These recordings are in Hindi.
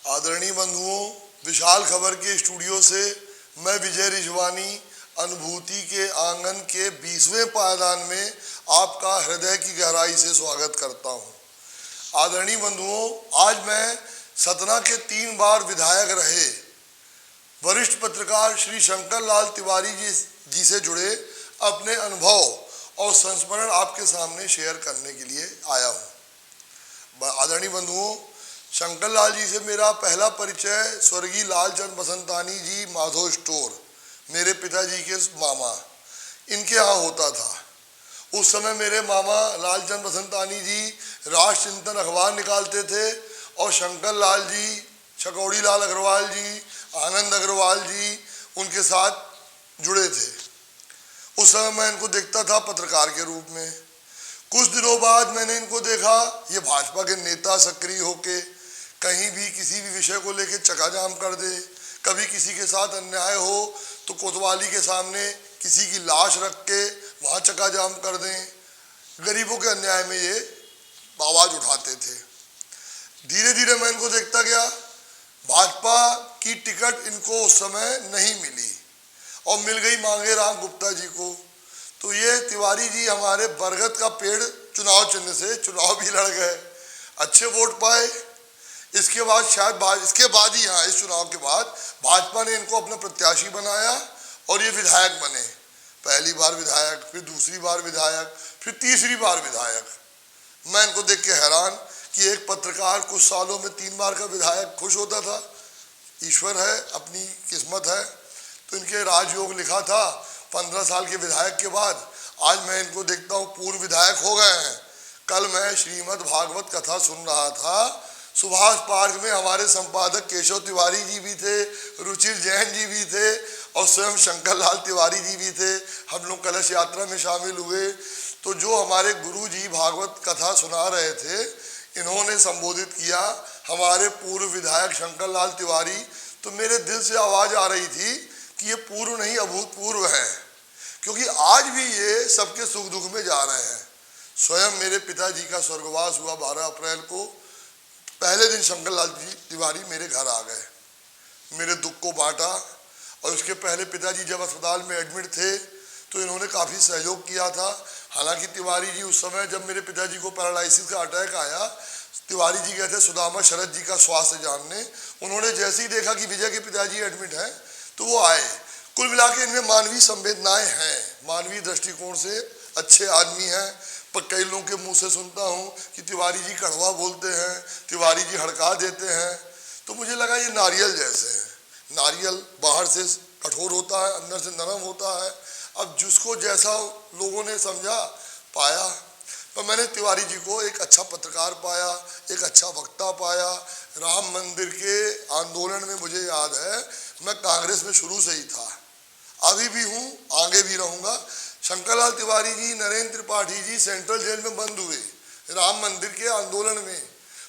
आदरणीय बंधुओं, विशाल खबर के स्टूडियो से मैं विजय रिजवानी अनुभूति के आंगन के 20वें पायदान में आपका हृदय की गहराई से स्वागत करता हूं। आदरणीय बंधुओं, आज मैं सतना के 3 बार विधायक रहे वरिष्ठ पत्रकार श्री शंकर लाल तिवारी जी से जुड़े अपने अनुभव और संस्मरण आपके सामने शेयर करने के लिए आया हूँ। आदरणीय बंधुओं, शंकर लाल जी से मेरा पहला परिचय स्वर्गीय लालचंद बसंतानी जी माधो स्टोर, मेरे पिताजी के मामा, इनके यहाँ होता था। उस समय मेरे मामा लालचंद बसंतानी जी राष्ट्र चिंतन अखबार निकालते थे और शंकर लाल जी, छकौड़ी लाल अग्रवाल जी, आनंद अग्रवाल जी उनके साथ जुड़े थे। उस समय मैं इनको देखता था पत्रकार के रूप में। कुछ दिनों बाद मैंने इनको देखा, ये भाजपा के नेता सक्रिय होके कहीं भी किसी भी विषय को लेकर चकाजाम कर दे। कभी किसी के साथ अन्याय हो तो कोतवाली के सामने किसी की लाश रख के वहाँ चकाजाम कर दें। गरीबों के अन्याय में ये आवाज़ उठाते थे। धीरे धीरे मैं इनको देखता गया। भाजपा की टिकट इनको उस समय नहीं मिली और मिल गई मांगे राम गुप्ता जी को। तो ये तिवारी जी हमारे बरगद का पेड़ चुनाव चिन्ह से चुनाव भी लड़ गए, अच्छे वोट पाए। इसके बाद शायद इसके बाद ही, हाँ, इस चुनाव के बाद भाजपा ने इनको अपना प्रत्याशी बनाया और ये विधायक बने। पहली बार विधायक, फिर दूसरी बार विधायक, फिर तीसरी बार विधायक। मैं इनको देख के हैरान कि एक पत्रकार कुछ सालों में 3 बार का विधायक खुश होता था। ईश्वर है, अपनी किस्मत है। तो इनके राजयोग लिखा था 15 साल के विधायक के बाद आज मैं इनको देखता हूँ पूर्व विधायक हो गए हैं। कल मैं श्रीमद् भागवत कथा सुन रहा था। सुभाष पार्क में हमारे संपादक केशव तिवारी जी भी थे, रुचिर जैन जी भी थे और स्वयं शंकर लाल तिवारी जी भी थे। हम लोग कलश यात्रा में शामिल हुए। तो जो हमारे गुरु जी भागवत कथा सुना रहे थे, इन्होंने संबोधित किया हमारे पूर्व विधायक शंकर लाल तिवारी। तो मेरे दिल से आवाज़ आ रही थी कि ये पूर्व नहीं अभूतपूर्व है, क्योंकि आज भी ये सबके सुख दुख में जा रहे हैं। स्वयं मेरे पिताजी का स्वर्गवास हुआ 12 अप्रैल को। पहले दिन शंकर लाल तिवारी मेरे घर आ गए, मेरे दुख को बांटा। और उसके पहले पिताजी जब अस्पताल में एडमिट थे तो इन्होंने काफ़ी सहयोग किया था। हालांकि तिवारी जी उस समय जब मेरे पिताजी को पैरालिसिस का अटैक आया, तिवारी जी गए थे सुदामा शरद जी का स्वास्थ्य जानने। उन्होंने जैसे ही देखा कि विजय के पिताजी एडमिट हैं तो वो आए। कुल मिला के इनमें मानवीय संवेदनाएं हैं, मानवीय दृष्टिकोण से अच्छे आदमी हैं। पर कई लोगों के मुंह से सुनता हूँ कि तिवारी जी कड़वा बोलते हैं, तिवारी जी हड़का देते हैं। तो मुझे लगा ये नारियल जैसे हैं। नारियल बाहर से कठोर होता है, अंदर से नरम होता है। अब जिसको जैसा लोगों ने समझा पाया। पर मैंने तिवारी जी को एक अच्छा पत्रकार पाया, एक अच्छा वक्ता पाया। राम मंदिर के आंदोलन में मुझे याद है मैं कांग्रेस में शुरू से ही था, अभी भी हूँ, आगे भी रहूँगा। शंकर लाल तिवारी जी, नरेंद्र त्रिपाठी जी सेंट्रल जेल में बंद हुए राम मंदिर के आंदोलन में।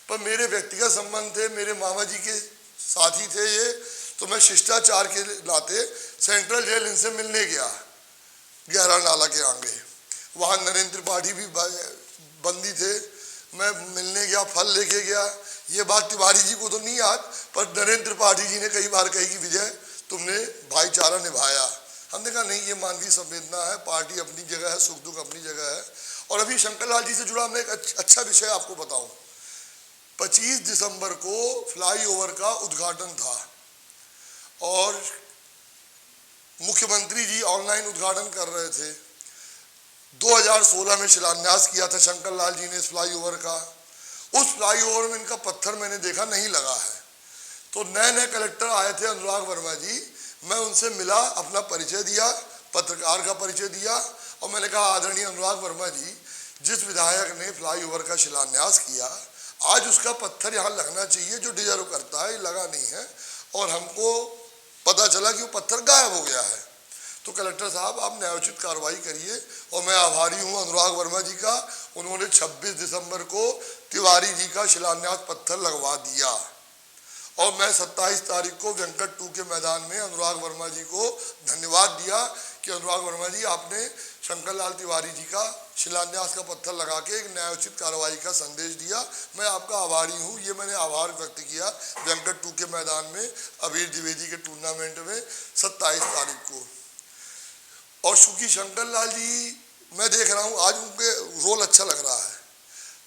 पर मेरे व्यक्तिगत संबंध थे, मेरे मामा जी के साथी थे ये। तो मैं शिष्टाचार के नाते सेंट्रल जेल इनसे मिलने गया, गहरा नाला के आगे। वहाँ नरेंद्र त्रिपाठी भी बंदी थे। मैं मिलने गया, फल लेके गया। ये बात तिवारी जी को तो नहीं याद, पर नरेंद्र त्रिपाठी जी ने कई बार कही कि विजय तुमने भाईचारा निभाया। हमने कहा नहीं, ये मानवीय संवेदना है, पार्टी अपनी जगह है, सुख दुख अपनी जगह है। और अभी शंकर लाल जी से जुड़ा मैं एक अच्छा विषय आपको बताऊं। 25 दिसंबर को फ्लाईओवर का उद्घाटन था और मुख्यमंत्री जी ऑनलाइन उद्घाटन कर रहे थे। 2016 में शिलान्यास किया था शंकर लाल जी ने इस फ्लाईओवर का। उस फ्लाईओवर में इनका पत्थर मैंने देखा नहीं लगा है। तो नए नए कलेक्टर आए थे अनुराग वर्मा जी, मैं उनसे मिला, अपना परिचय दिया, पत्रकार का परिचय दिया और मैंने कहा आदरणीय अनुराग वर्मा जी, जिस विधायक ने फ्लाईओवर का शिलान्यास किया, आज उसका पत्थर यहाँ लगना चाहिए जो डिजर्व करता है, ये लगा नहीं है। और हमको पता चला कि वो पत्थर गायब हो गया है। तो कलेक्टर साहब आप न्यायोचित कार्रवाई करिए। और मैं आभारी हूँ अनुराग वर्मा जी का, उन्होंने 26 दिसंबर को तिवारी जी का शिलान्यास पत्थर लगवा दिया। और मैं 27 तारीख को वेंकट 2 के मैदान में अनुराग वर्मा जी को धन्यवाद दिया कि अनुराग वर्मा जी आपने शंकर लाल तिवारी जी का शिलान्यास का पत्थर लगा के एक न्यायोचित कार्रवाई का संदेश दिया। मैं आपका आभारी हूँ। ये मैंने आभार व्यक्त किया वेंकट 2 के मैदान में अबीर द्विवेदी के टूर्नामेंट में 27 तारीख को। और चूंकि शंकर लाल जी, मैं देख रहा हूँ आज उनके रोल अच्छा लग रहा है,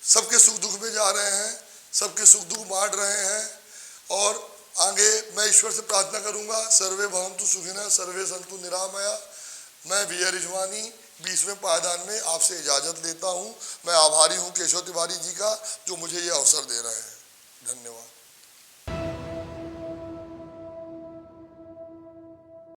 सबके सुख दुख में जा रहे हैं, सबके सुख दुख बांट रहे हैं। और आगे मैं ईश्वर से प्रार्थना करूंगा, सर्वे भवन्तु सुखिनः सर्वे सन्तु निरामया। मैं विजय रिजवानी 20वें पायदान में आपसे इजाज़त लेता हूं। मैं आभारी हूं केशव तिवारी जी का जो मुझे ये अवसर दे रहे हैं। धन्यवाद।